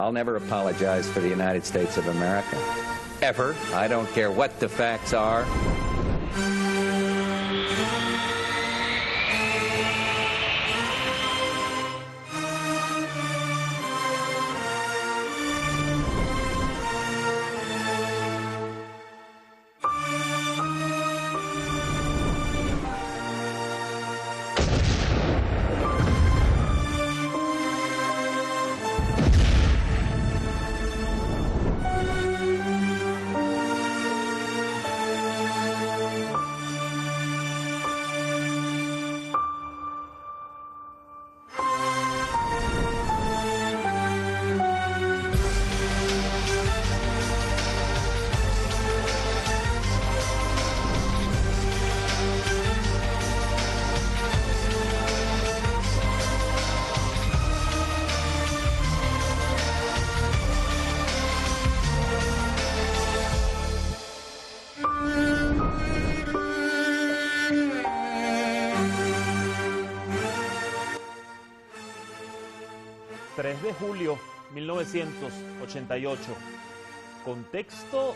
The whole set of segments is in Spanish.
I'll never apologize for the United States of America. Ever. I don't care what the facts are. ...3 de julio 1988, contexto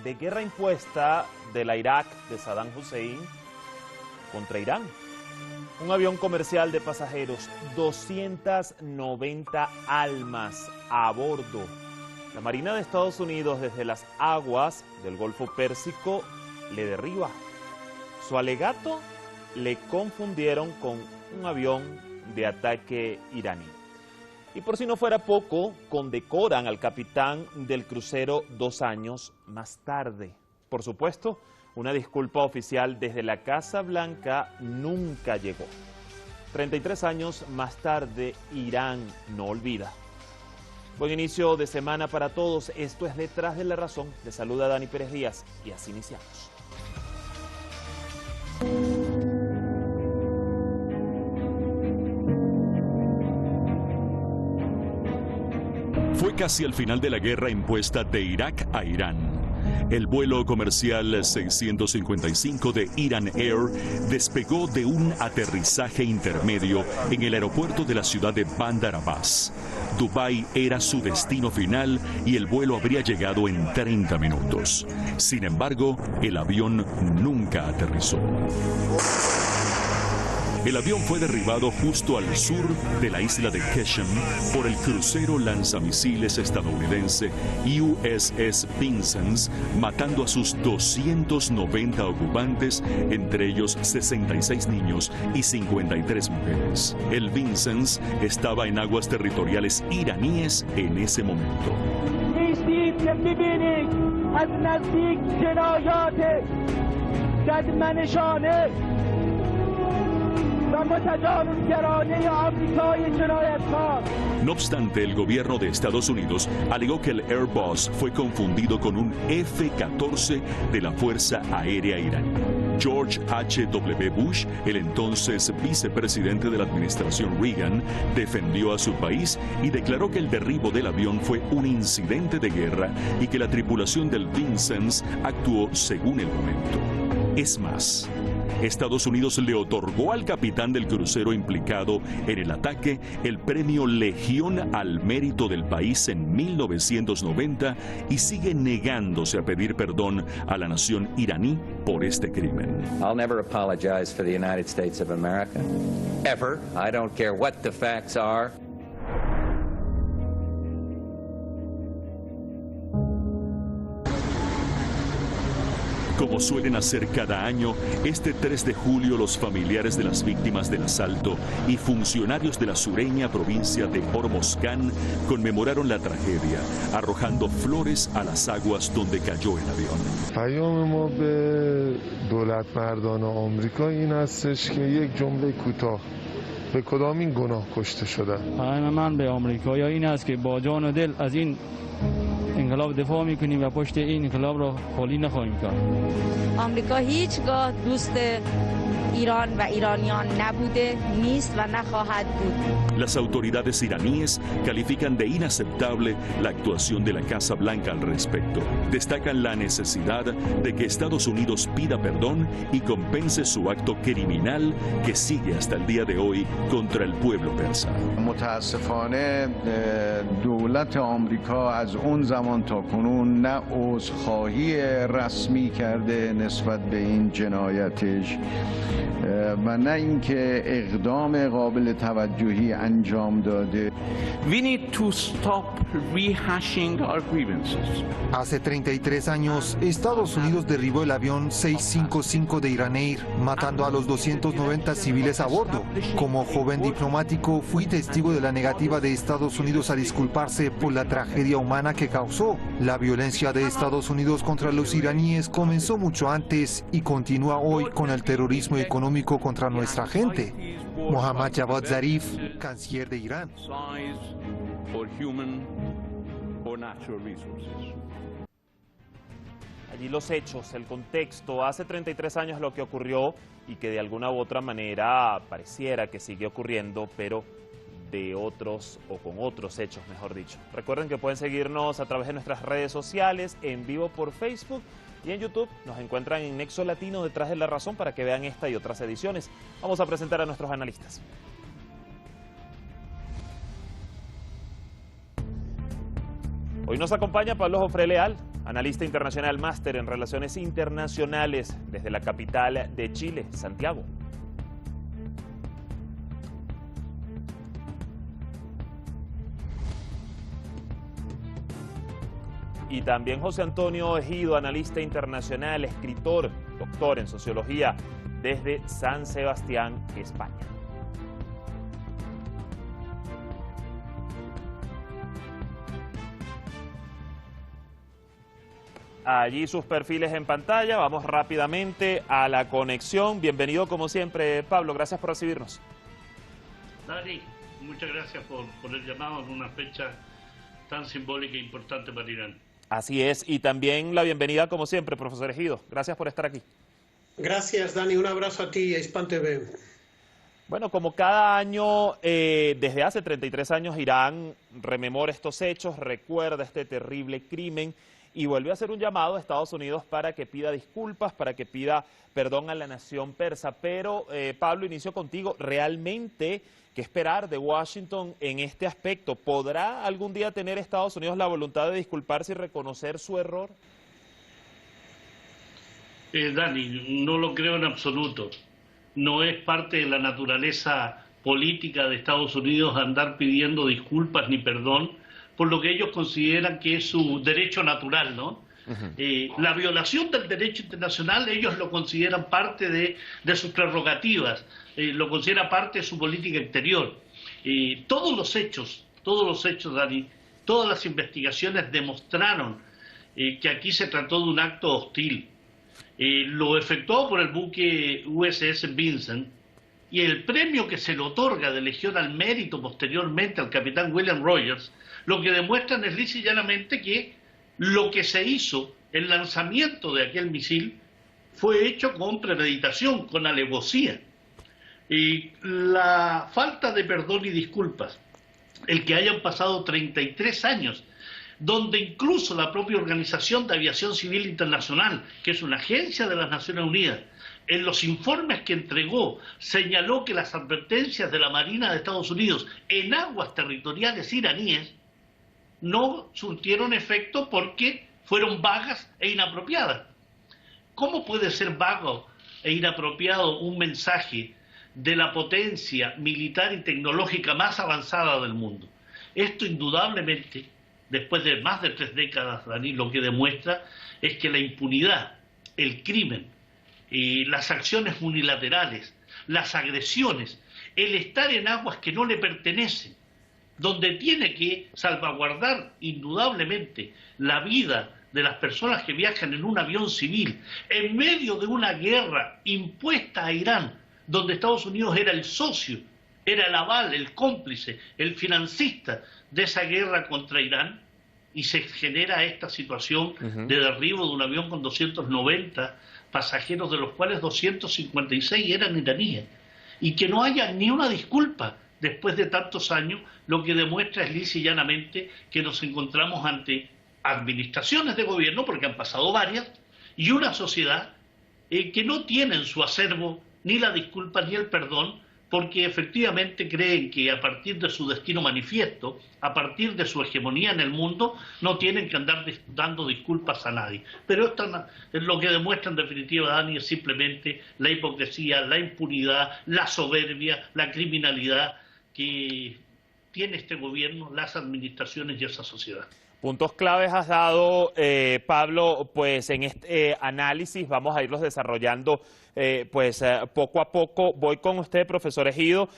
de guerra impuesta de la Irak de Saddam Hussein contra Irán. Un avión comercial de pasajeros, 290 almas a bordo. La Marina de Estados Unidos desde las aguas del Golfo Pérsico le derriba. Su alegato: le confundieron con un avión de ataque iraní. Y por si no fuera poco, condecoran al capitán del crucero 2 años más tarde. Por supuesto, una disculpa oficial desde la Casa Blanca nunca llegó. 33 años más tarde, Irán no olvida. Buen inicio de semana para todos. Esto es Detrás de la Razón. Les saluda Dani Pérez Díaz y así iniciamos. Fue casi al final de la guerra impuesta de Irak a Irán. El vuelo comercial 655 de Iran Air despegó de un aterrizaje intermedio en el aeropuerto de la ciudad de Bandar Abbas. Dubái era su destino final y el vuelo habría llegado en 30 minutos. Sin embargo, el avión nunca aterrizó. El avión fue derribado justo al sur de la isla de Qeshm por el crucero lanzamisiles estadounidense USS Vincennes, matando a sus 290 ocupantes, entre ellos 66 niños y 53 mujeres. El Vincennes estaba en aguas territoriales iraníes en ese momento. No obstante, el gobierno de Estados Unidos alegó que el Airbus fue confundido con un F-14 de la Fuerza Aérea iraní. George H.W. Bush, el entonces vicepresidente de la administración Reagan, defendió a su país y declaró que el derribo del avión fue un incidente de guerra y que la tripulación del Vincennes actuó según el momento. Es más, Estados Unidos le otorgó al capitán del crucero implicado en el ataque el premio Legión al Mérito del país en 1990 y sigue negándose a pedir perdón a la nación iraní por este crimen. I'll never apologize for the United States of America. Ever. I don't care what the facts are. Como suelen hacer cada año, este 3 de julio los familiares de las víctimas del asalto y funcionarios de la sureña provincia de Hormozgan conmemoraron la tragedia, arrojando flores a las aguas donde cayó el avión. پیام ما به دولت مردان آمریکا این هستش که یک جمله کوتاه به کدام این گناه کشته شدن. پیام من به آمریکایی‌ها این است که با جان و دل از این انقلاب دفاع میکنیم و پشت این انقلاب را خالی نخواهیم کرد. آمریکا هیچگاه دوست ایران و ایرانیان نبوده، نیست و نخواهد بود. Las autoridades iraníes califican de inaceptable la actuación de la Casa Blanca al respecto. Destacan la necesidad de que Estados Unidos pida perdón y compense su acto criminal que sigue hasta el día de hoy contra el pueblo persa. متاسفانه دولت آمریکا از اون زمان تا کنون نه عذرخواهی رسمی کرده نسبت به این جنایتش و نه اینکه اقدام قابل توجهی انجام داده. We need to stop rehashing our grievances. Hace 33 años, Estados Unidos derribó el avión 655 de Iran Air, matando a los 290 civiles a bordo. Como joven diplomático, fui testigo de la negativa de Estados Unidos a disculparse por la tragedia humana que causó. La violencia de Estados Unidos contra los iraníes comenzó mucho antes y continúa hoy con el terrorismo económico contra nuestra gente. Mohammad Javad Zarif, canciller de Irán. Allí los hechos, el contexto, hace 33 años lo que ocurrió y que de alguna u otra manera pareciera que sigue ocurriendo, pero de otros o con otros hechos, mejor dicho. Recuerden que pueden seguirnos a través de nuestras redes sociales, en vivo por Facebook y en YouTube. Nos encuentran en Nexo Latino, Detrás de la Razón, para que vean esta y otras ediciones. Vamos a presentar a nuestros analistas. Hoy nos acompaña Pablo Jofré Leal, analista internacional máster en Relaciones Internacionales desde la capital de Chile, Santiago. Y también José Antonio Ejido, analista internacional, escritor, doctor en sociología desde San Sebastián, España. Allí sus perfiles en pantalla. Vamos rápidamente a la conexión. Bienvenido como siempre, Pablo. Gracias por recibirnos. Dani, muchas gracias por el llamado en una fecha tan simbólica e importante para Irán. Así es, y también la bienvenida como siempre, profesor Ejido. Gracias por estar aquí. Gracias, Dani. Un abrazo a ti y a Hispan TV. Bueno, como cada año, desde hace 33 años, Irán rememora estos hechos, recuerda este terrible crimen y vuelve a hacer un llamado a Estados Unidos para que pida disculpas, para que pida perdón a la nación persa. Pero, Pablo, inicio contigo. ¿Realmente qué esperar de Washington en este aspecto? ¿Podrá algún día tener Estados Unidos la voluntad de disculparse y reconocer su error? Dani, no lo creo en absoluto. No es parte de la naturaleza política de Estados Unidos andar pidiendo disculpas ni perdón por lo que ellos consideran que es su derecho natural, ¿no? La violación del derecho internacional ellos lo consideran parte de sus prerrogativas, lo consideran parte de su política exterior. Todos los hechos, Dani, todas las investigaciones demostraron que aquí se trató de un acto hostil. Lo efectuado por el buque USS Vincent y el premio que se le otorga de Legión al Mérito posteriormente al capitán William Rogers, lo que demuestran es lisa y llanamente que lo que se hizo, el lanzamiento de aquel misil, fue hecho con premeditación, con alevosía. Y la falta de perdón y disculpas, el que hayan pasado 33 años, donde incluso la propia Organización de Aviación Civil Internacional, que es una agencia de las Naciones Unidas, en los informes que entregó, señaló que las advertencias de la Marina de Estados Unidos en aguas territoriales iraníes no surtieron efecto porque fueron vagas e inapropiadas. ¿Cómo puede ser vago e inapropiado un mensaje de la potencia militar y tecnológica más avanzada del mundo? Esto indudablemente, después de más de 3 décadas, Dani, lo que demuestra es que la impunidad, el crimen, las acciones unilaterales, las agresiones, el estar en aguas que no le pertenecen, donde tiene que salvaguardar indudablemente la vida de las personas que viajan en un avión civil, en medio de una guerra impuesta a Irán, donde Estados Unidos era el socio, era el aval, el cómplice, el financista de esa guerra contra Irán, y se genera esta situación de derribo de un avión con 290 pasajeros, de los cuales 256 eran iraníes, y que no haya ni una disculpa después de tantos años, lo que demuestra es lisa y llanamente que nos encontramos ante administraciones de gobierno, porque han pasado varias, y una sociedad que no tiene en su acervo ni la disculpa ni el perdón, porque efectivamente creen que a partir de su destino manifiesto, a partir de su hegemonía en el mundo, no tienen que andar dando disculpas a nadie. Pero esto es lo que demuestra en definitiva, Dani, es simplemente la hipocresía, la impunidad, la soberbia, la criminalidad que tiene este gobierno, las administraciones y esa sociedad. Puntos claves has dado, Pablo, pues en este análisis vamos a irlos desarrollando poco a poco. Voy con usted, profesor Egido.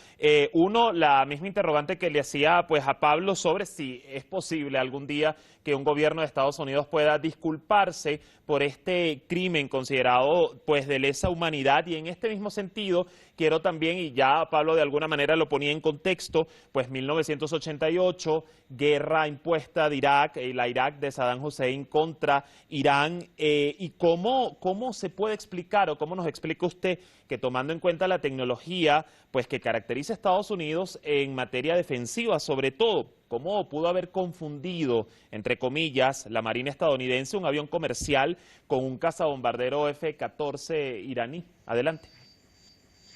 Uno, la misma interrogante que le hacía pues a Pablo sobre si es posible algún día que un gobierno de Estados Unidos pueda disculparse por este crimen considerado pues de lesa humanidad, y en este mismo sentido quiero también, y ya Pablo de alguna manera lo ponía en contexto, pues 1988, guerra impuesta de Irak, la Irak de Saddam Hussein contra Irán, y cómo se puede explicar o cómo nos explica usted que, tomando en cuenta la tecnología pues que caracteriza a Estados Unidos en materia defensiva, sobre todo, cómo pudo haber confundido, entre comillas, la Marina estadounidense un avión comercial con un cazabombardero F-14 iraní. Adelante.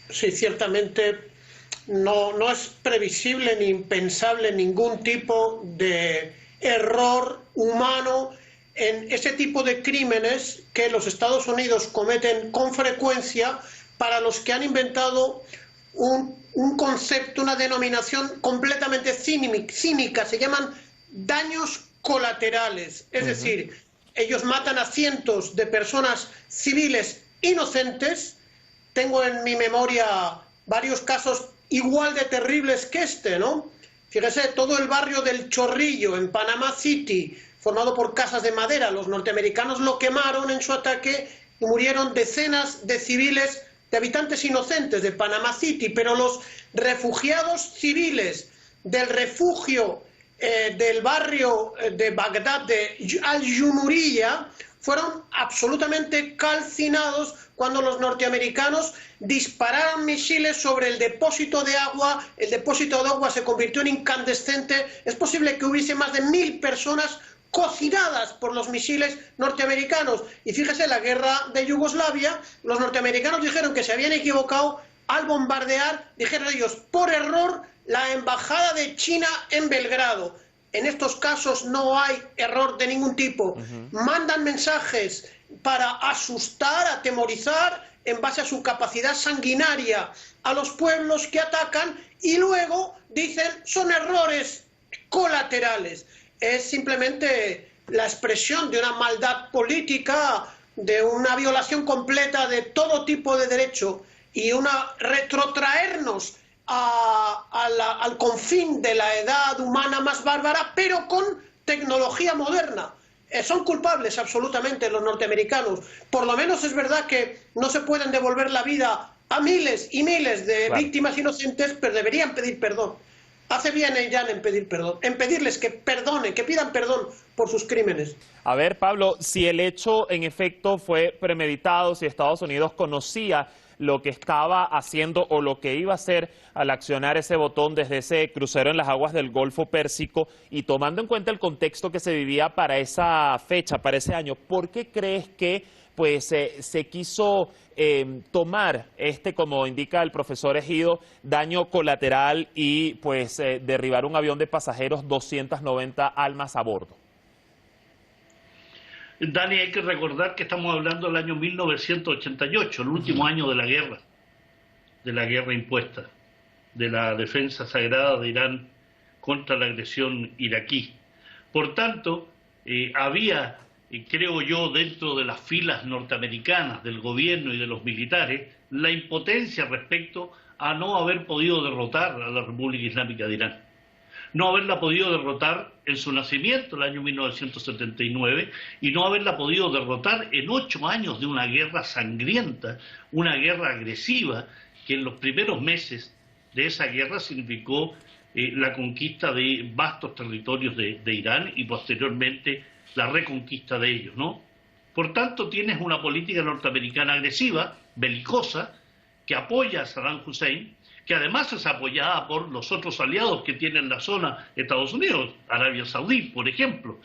Sí, ciertamente no es previsible ni impensable ningún tipo de error humano en ese tipo de crímenes que los Estados Unidos cometen con frecuencia, para los que han inventado un concepto, una denominación completamente cínica, se llaman daños colaterales. Es decir, ellos matan a cientos de personas civiles inocentes. Tengo en mi memoria varios casos igual de terribles que este, ¿no? Fíjese, todo el barrio del Chorrillo, en Panama City, formado por casas de madera, los norteamericanos lo quemaron en su ataque y murieron decenas de civiles, de habitantes inocentes de Panama City, pero los refugiados civiles del refugio del barrio de Bagdad de Al-Jumuriyya fueron absolutamente calcinados cuando los norteamericanos dispararon misiles sobre el depósito de agua. El depósito de agua se convirtió en incandescente. Es posible que hubiese más de 1000 personas cocinadas por los misiles norteamericanos. Y fíjese, la guerra de Yugoslavia, los norteamericanos dijeron que se habían equivocado al bombardear, dijeron ellos, por error, la embajada de China en Belgrado. En estos casos no hay error de ningún tipo. Mandan mensajes para asustar, atemorizar, en base a su capacidad sanguinaria, a los pueblos que atacan, y luego dicen son errores colaterales. Es simplemente la expresión de una maldad política, de una violación completa de todo tipo de derecho, y una retrotraernos al confín de la edad humana más bárbara, pero con tecnología moderna. Son culpables absolutamente los norteamericanos. Por lo menos es verdad que no se pueden devolver la vida a miles y miles de víctimas inocentes, pero deberían pedir perdón. Hace bien Irán en pedir perdón, en pedirles que perdonen, que pidan perdón por sus crímenes. A ver, Pablo, si el hecho en efecto fue premeditado, si Estados Unidos conocía lo que estaba haciendo o lo que iba a hacer al accionar ese botón desde ese crucero en las aguas del Golfo Pérsico, y tomando en cuenta el contexto que se vivía para esa fecha, para ese año, ¿por qué crees que pues se quiso tomar como indica el profesor Egido, daño colateral y pues derribar un avión de pasajeros, 290 almas a bordo? Dani, hay que recordar que estamos hablando del año 1988, el último año de la guerra impuesta, de la defensa sagrada de Irán contra la agresión iraquí. Por tanto, había, creo yo, dentro de las filas norteamericanas, del gobierno y de los militares, la impotencia respecto a no haber podido derrotar a la República Islámica de Irán. No haberla podido derrotar en su nacimiento, el año 1979, y no haberla podido derrotar en 8 años de una guerra sangrienta, una guerra agresiva, que en los primeros meses de esa guerra significó la conquista de vastos territorios de Irán y posteriormente la reconquista de ellos, ¿no? Por tanto, tienes una política norteamericana agresiva, belicosa, que apoya a Saddam Hussein, que además es apoyada por los otros aliados que tiene en la zona Estados Unidos, Arabia Saudí, por ejemplo.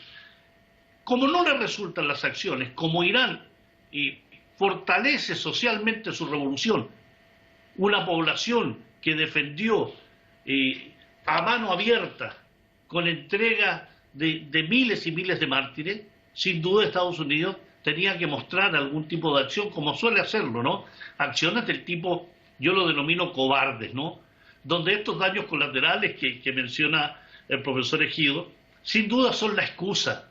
Como no le resultan las acciones, como Irán fortalece socialmente su revolución, una población que defendió a mano abierta, con entrega de miles y miles de mártires, sin duda Estados Unidos tenía que mostrar algún tipo de acción, como suele hacerlo, ¿no? Acciones del tipo, yo lo denomino cobardes, ¿no? Donde estos daños colaterales que menciona el profesor Ejido, sin duda son la excusa.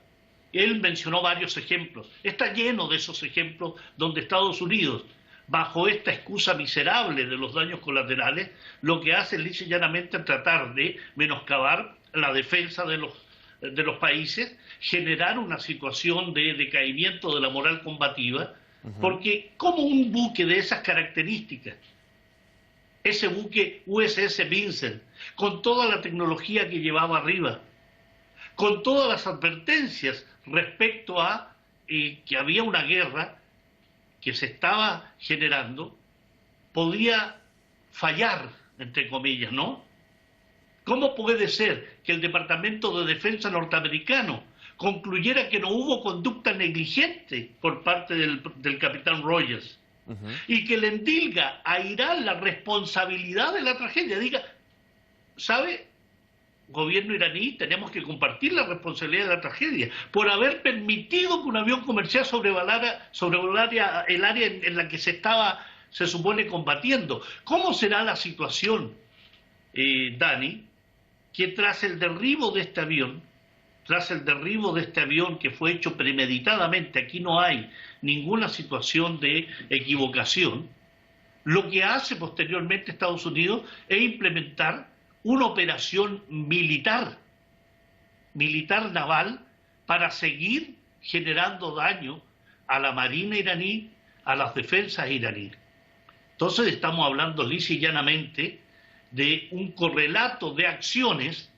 Él mencionó varios ejemplos. Está lleno de esos ejemplos donde Estados Unidos, bajo esta excusa miserable de los daños colaterales, lo que hace es lisa y llanamente tratar de menoscabar la defensa de los países, generar una situación de decaimiento de la moral combativa, porque como un buque de esas características, ese buque USS Vincent, con toda la tecnología que llevaba arriba, con todas las advertencias respecto a que había una guerra que se estaba generando, podía fallar, entre comillas, ¿no? ¿Cómo puede ser que el Departamento de Defensa norteamericano concluyera que no hubo conducta negligente por parte del capitán Rogers y que le endilga a Irán la responsabilidad de la tragedia? Diga, ¿sabe, gobierno iraní, tenemos que compartir la responsabilidad de la tragedia por haber permitido que un avión comercial sobrevolara el área en la que se estaba, se supone, combatiendo? ¿Cómo será la situación, Dani, que tras el derribo de este avión, que fue hecho premeditadamente, aquí no hay ninguna situación de equivocación, lo que hace posteriormente Estados Unidos es implementar una operación militar naval, para seguir generando daño a la marina iraní, a las defensas iraníes? Entonces estamos hablando lisa y llanamente de un correlato de acciones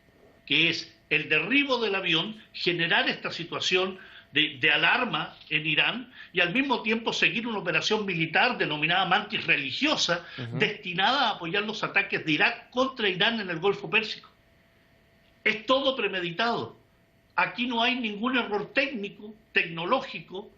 que es el derribo del avión, generar esta situación de alarma en Irán y al mismo tiempo seguir una operación militar denominada Mantis religiosa, destinada a apoyar los ataques de Irak contra Irán en el Golfo Pérsico. Es todo premeditado. Aquí no hay ningún error técnico, tecnológico,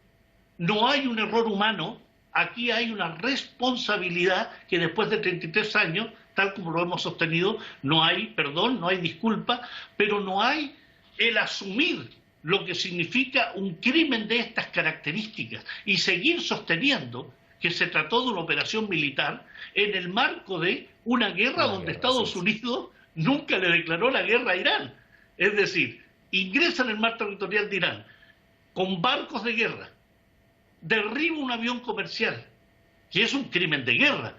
no hay un error humano, aquí hay una responsabilidad que después de 33 años, tal como lo hemos sostenido, no hay perdón, no hay disculpa, pero no hay el asumir lo que significa un crimen de estas características y seguir sosteniendo que se trató de una operación militar en el marco de una guerra donde Estados Unidos nunca le declaró la guerra a Irán. Es decir, ingresa en el mar territorial de Irán con barcos de guerra, derriba un avión comercial, que es un crimen de guerra,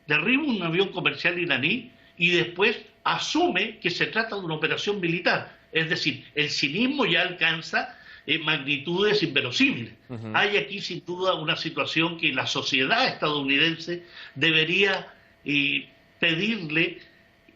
derriba un avión comercial iraní y después asume que se trata de una operación militar. Es decir, el cinismo ya alcanza magnitudes inverosímiles. Hay aquí sin duda una situación que la sociedad estadounidense debería pedirle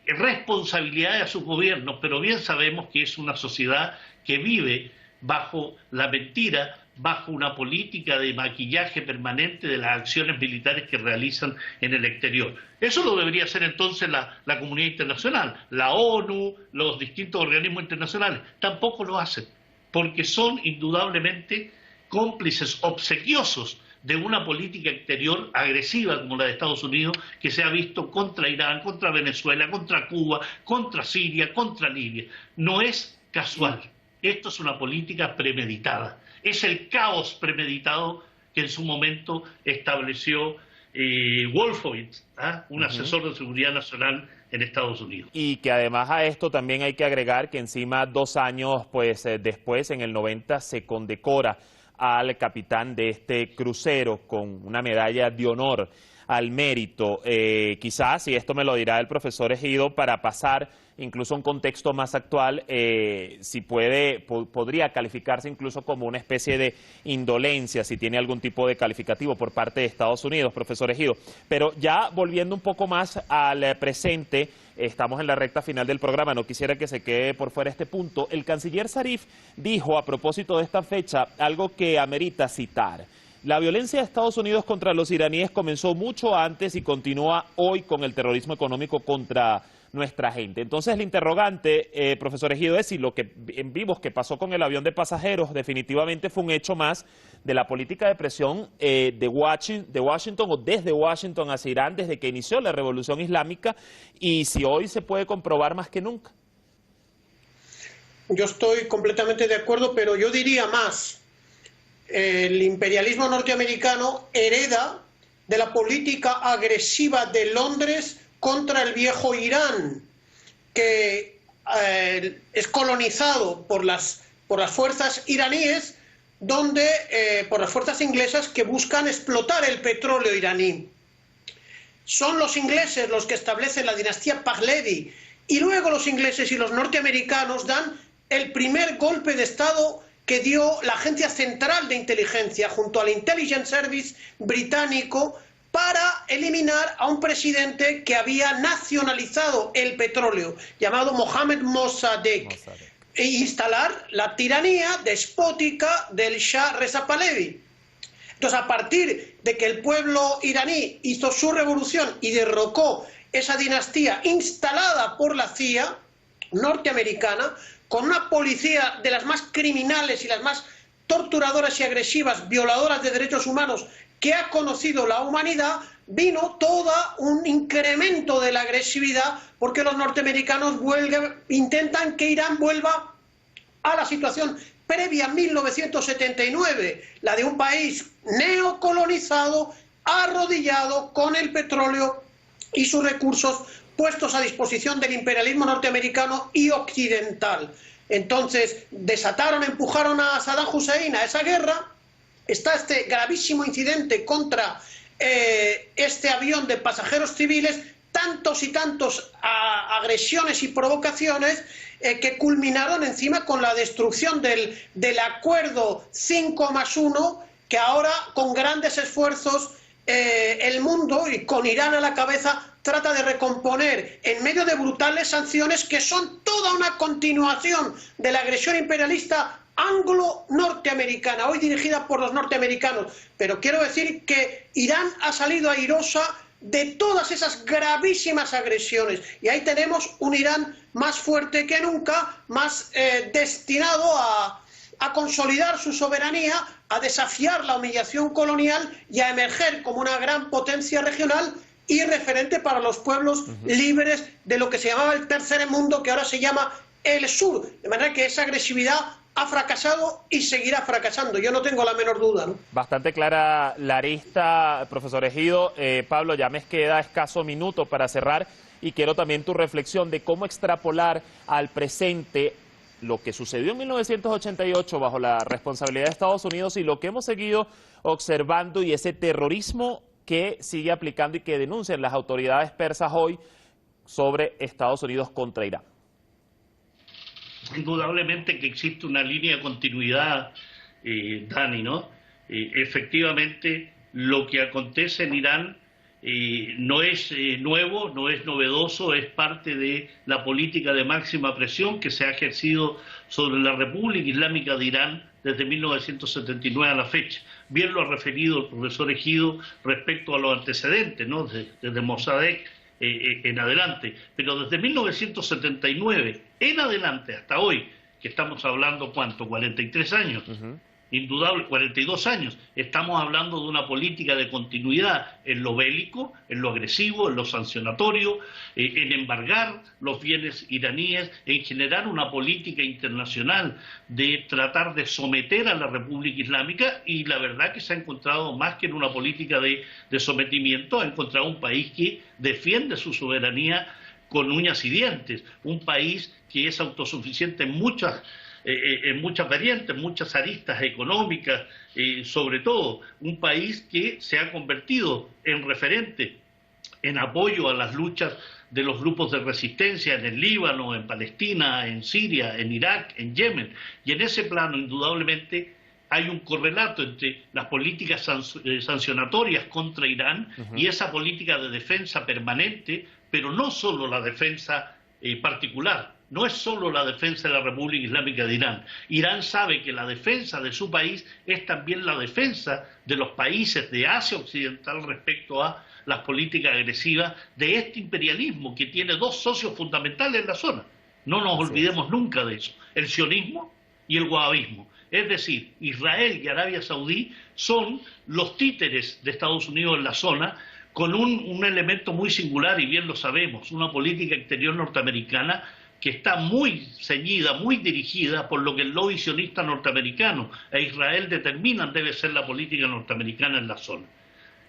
responsabilidades a sus gobiernos, pero bien sabemos que es una sociedad que vive bajo la mentira, bajo una política de maquillaje permanente de las acciones militares que realizan en el exterior. Eso lo debería hacer entonces la comunidad internacional, la ONU, los distintos organismos internacionales. Tampoco lo hacen, porque son indudablemente cómplices obsequiosos de una política exterior agresiva como la de Estados Unidos, que se ha visto contra Irán, contra Venezuela, contra Cuba, contra Siria, contra Libia. No es casual. Esto es una política premeditada. Es el caos premeditado que en su momento estableció Wolfowitz, un asesor de seguridad nacional en Estados Unidos. Y que además a esto también hay que agregar que encima 2 años después, en el 90, se condecora al capitán de este crucero con una medalla de honor. al mérito. Quizás, y esto me lo dirá el profesor Ejido, para pasar incluso a un contexto más actual, si podría calificarse incluso como una especie de indolencia, si tiene algún tipo de calificativo por parte de Estados Unidos, profesor Ejido. Pero ya volviendo un poco más al presente, estamos en la recta final del programa, no quisiera que se quede por fuera este punto. El canciller Zarif dijo a propósito de esta fecha algo que amerita citar. La violencia de Estados Unidos contra los iraníes comenzó mucho antes y continúa hoy con el terrorismo económico contra nuestra gente. Entonces el interrogante, profesor Ejido, es si lo que vimos que pasó con el avión de pasajeros definitivamente fue un hecho más de la política de presión de Washington o desde Washington hacia Irán desde que inició la revolución islámica, y si hoy se puede comprobar más que nunca. Yo estoy completamente de acuerdo, pero yo diría más. El imperialismo norteamericano hereda de la política agresiva de Londres contra el viejo Irán, que es colonizado por las fuerzas iraníes, por las fuerzas inglesas que buscan explotar el petróleo iraní. Son los ingleses los que establecen la dinastía Pahlavi, y luego los ingleses y los norteamericanos dan el primer golpe de Estado que dio la Agencia Central de Inteligencia junto al Intelligence Service británico para eliminar a un presidente que había nacionalizado el petróleo, llamado Mohammad Mossadegh, e instalar la tiranía despótica del Shah Reza Pahlavi. Entonces, a partir de que el pueblo iraní hizo su revolución y derrocó esa dinastía instalada por la CIA norteamericana, con una policía de las más criminales y las más torturadoras y agresivas, violadoras de derechos humanos que ha conocido la humanidad, vino todo un incremento de la agresividad, porque los norteamericanos intentan que Irán vuelva a la situación previa a 1979, la de un país neocolonizado, arrodillado con el petróleo y sus recursos puestos a disposición del imperialismo norteamericano y occidental. Entonces empujaron a Saddam Hussein a esa guerra. Está este gravísimo incidente contra este avión de pasajeros civiles, tantos y tantos agresiones y provocaciones que culminaron encima con la destrucción del acuerdo 5+1, que ahora con grandes esfuerzos el mundo, y con Irán a la cabeza, trata de recomponer en medio de brutales sanciones que son toda una continuación de la agresión imperialista anglo-norteamericana, hoy dirigida por los norteamericanos. Pero quiero decir que Irán ha salido airosa de todas esas gravísimas agresiones, y ahí tenemos un Irán más fuerte que nunca, más destinado a consolidar su soberanía, a desafiar la humillación colonial y a emerger como una gran potencia regional y referente para los pueblos libres de lo que se llamaba el tercer mundo, que ahora se llama el sur. De manera que esa agresividad ha fracasado y seguirá fracasando, yo no tengo la menor duda, ¿no? Bastante clara la arista, profesor Ejido. Pablo, ya me queda escaso minuto para cerrar, y quiero también tu reflexión de cómo extrapolar al presente lo que sucedió en 1988 bajo la responsabilidad de Estados Unidos y lo que hemos seguido observando, y ese terrorismo que sigue aplicando y que denuncian las autoridades persas hoy sobre Estados Unidos contra Irán. Indudablemente que existe una línea de continuidad, Dani, ¿no? Efectivamente, lo que acontece en Irán no es nuevo, no es novedoso, es parte de la política de máxima presión que se ha ejercido sobre la República Islámica de Irán desde 1979 a la fecha. Bien lo ha referido el profesor Ejido respecto a los antecedentes, ¿no? Desde Mossadegh en adelante, pero desde 1979 en adelante hasta hoy, que estamos hablando, ¿cuánto? 43 años. Indudable, 42 años, estamos hablando de una política de continuidad en lo bélico, en lo agresivo, en lo sancionatorio, en embargar los bienes iraníes, en generar una política internacional de tratar de someter a la República Islámica, y la verdad que se ha encontrado más que en una política de sometimiento, ha encontrado un país que defiende su soberanía con uñas y dientes, un país que es autosuficiente en muchas en muchas variantes, muchas aristas económicas, sobre todo un país que se ha convertido en referente en apoyo a las luchas de los grupos de resistencia en el Líbano, en Palestina, en Siria, en Irak, en Yemen. Y en ese plano, indudablemente, hay un correlato entre las políticas sancionatorias contra Irán y esa política de defensa permanente, pero no solo la defensa particular, no es solo la defensa de la República Islámica de Irán. Irán sabe que la defensa de su país es también la defensa de los países de Asia Occidental respecto a las políticas agresivas de este imperialismo que tiene dos socios fundamentales en la zona. No nos olvidemos nunca de eso, el sionismo y el wahabismo. Es decir, Israel y Arabia Saudí son los títeres de Estados Unidos en la zona, con un elemento muy singular, y bien lo sabemos, una política exterior norteamericana que está muy ceñida, muy dirigida por lo que el lobby sionista norteamericano e Israel determinan debe ser la política norteamericana en la zona.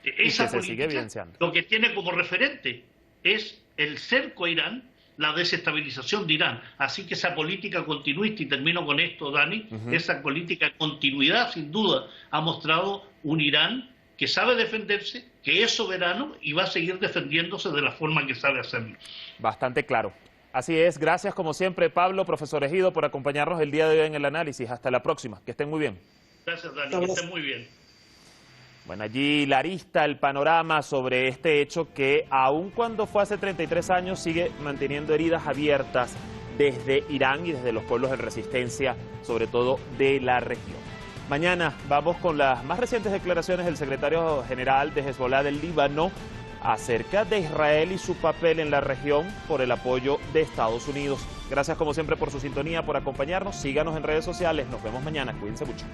Esa política lo que tiene como referente es el cerco a Irán, la desestabilización de Irán. Así que esa política continuista, y termino con esto, Dani, esa política de continuidad sin duda ha mostrado un Irán que sabe defenderse, que es soberano y va a seguir defendiéndose de la forma que sabe hacerlo. Bastante claro. Así es, gracias como siempre, Pablo, profesor Egido, por acompañarnos el día de hoy en el análisis. Hasta la próxima, que estén muy bien. Gracias, Dani, que estén muy bien. Bueno, allí la arista, el panorama sobre este hecho que, aun cuando fue hace 33 años, sigue manteniendo heridas abiertas desde Irán y desde los pueblos de resistencia, sobre todo de la región. Mañana vamos con las más recientes declaraciones del secretario general de Hezbollah del Líbano acerca de Israel y su papel en la región por el apoyo de Estados Unidos. Gracias como siempre por su sintonía, por acompañarnos. Síganos en redes sociales. Nos vemos mañana. Cuídense mucho.